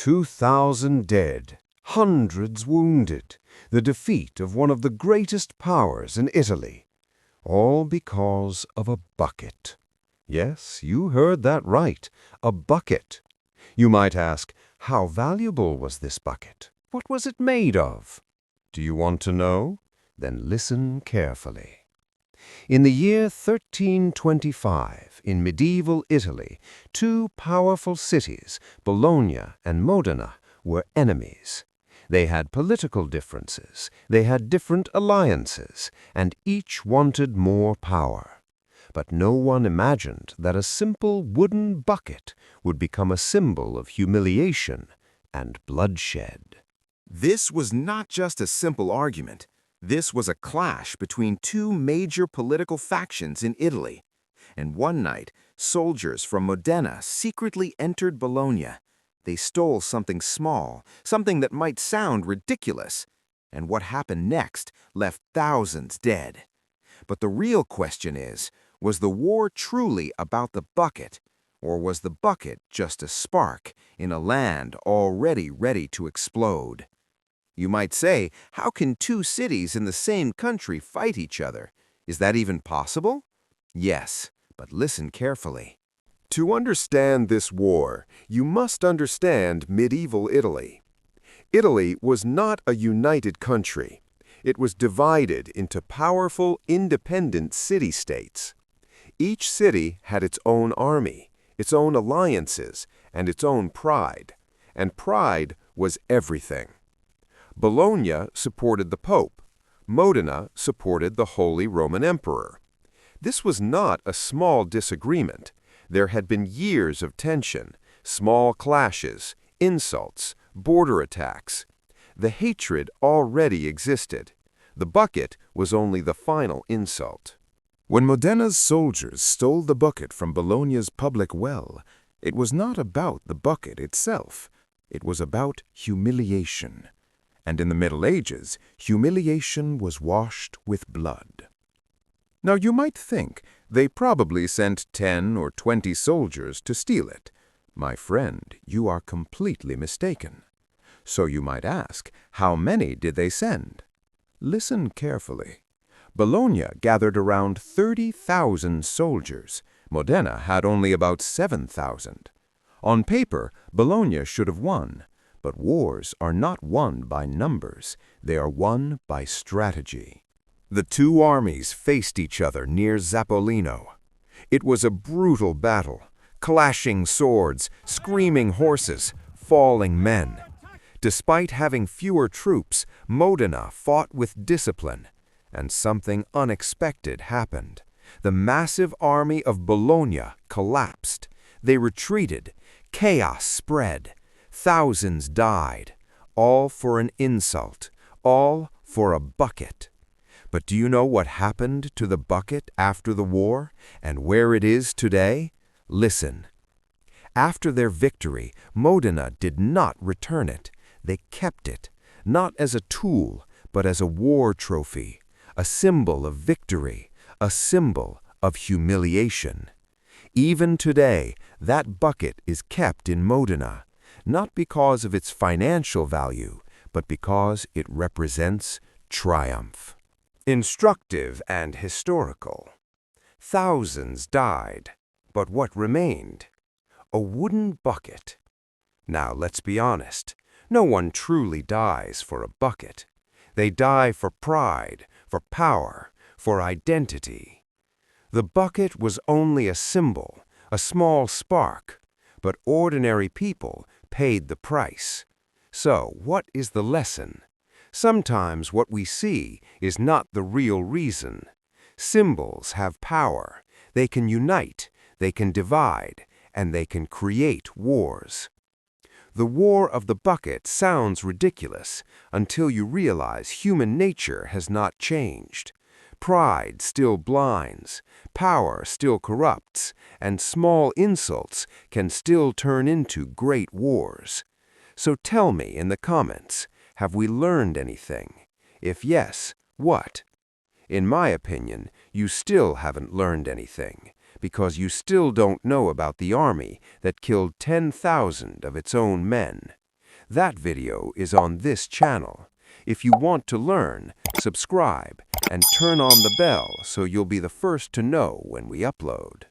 2,000 dead, hundreds wounded, the defeat of one of the greatest powers in Italy, all because of a bucket. Yes, you heard that right, a bucket. You might ask, how valuable was this bucket? What was it made of? Do you want to know? Then listen carefully. In the year 1325, in medieval Italy, two powerful cities, Bologna and Modena, were enemies. They had political differences, they had different alliances, and each wanted more power. But no one imagined that a simple wooden bucket would become a symbol of humiliation and bloodshed. This was not just a simple argument. This was a clash between two major political factions in Italy. And one night, soldiers from Modena secretly entered Bologna. They stole something small, something that might sound ridiculous. And what happened next left thousands dead. But the real question is, was the war truly about the bucket? Or was the bucket just a spark in a land already ready to explode? You might say, how can two cities in the same country fight each other? Is that even possible? Yes, but listen carefully. To understand this war, you must understand medieval Italy. Italy was not a united country. It was divided into powerful, independent city-states. Each city had its own army, its own alliances, and its own pride. And pride was everything. Bologna supported the Pope. Modena supported the Holy Roman Emperor. This was not a small disagreement. There had been years of tension, small clashes, insults, border attacks. The hatred already existed. The bucket was only the final insult. When Modena's soldiers stole the bucket from Bologna's public well, it was not about the bucket itself. It was about humiliation. And in the Middle Ages, humiliation was washed with blood. Now you might think they probably sent 10 or 20 soldiers to steal it. My friend, you are completely mistaken. So you might ask, how many did they send? Listen carefully. Bologna gathered around 30,000 soldiers. Modena had only about 7,000. On paper, Bologna should have won. But wars are not won by numbers, they are won by strategy. The two armies faced each other near Zappolino. It was a brutal battle, clashing swords, screaming horses, falling men. Despite having fewer troops, Modena fought with discipline. And something unexpected happened. The massive army of Bologna collapsed. They retreated. Chaos spread. Thousands died, all for an insult, all for a bucket. But do you know what happened to the bucket after the war, and where it is today? Listen. After their victory, Modena did not return it. They kept it, not as a tool, but as a war trophy, a symbol of victory, a symbol of humiliation. Even today, that bucket is kept in Modena. Not because of its financial value, but because it represents triumph. Instructive and historical. Thousands died, but what remained? A wooden bucket. Now let's be honest, no one truly dies for a bucket. They die for pride, for power, for identity. The bucket was only a symbol, a small spark, but ordinary people paid the price. So, what is the lesson? Sometimes what we see is not the real reason. Symbols have power. They can unite, they can divide, and they can create wars. The war of the bucket sounds ridiculous until you realize human nature has not changed. Pride still blinds, power still corrupts, and small insults can still turn into great wars. So tell me in the comments, have we learned anything? If yes, what? In my opinion, you still haven't learned anything, because you still don't know about the army that killed 10,000 of its own men. That video is on this channel. If you want to learn, subscribe and turn on the bell so you'll be the first to know when we upload.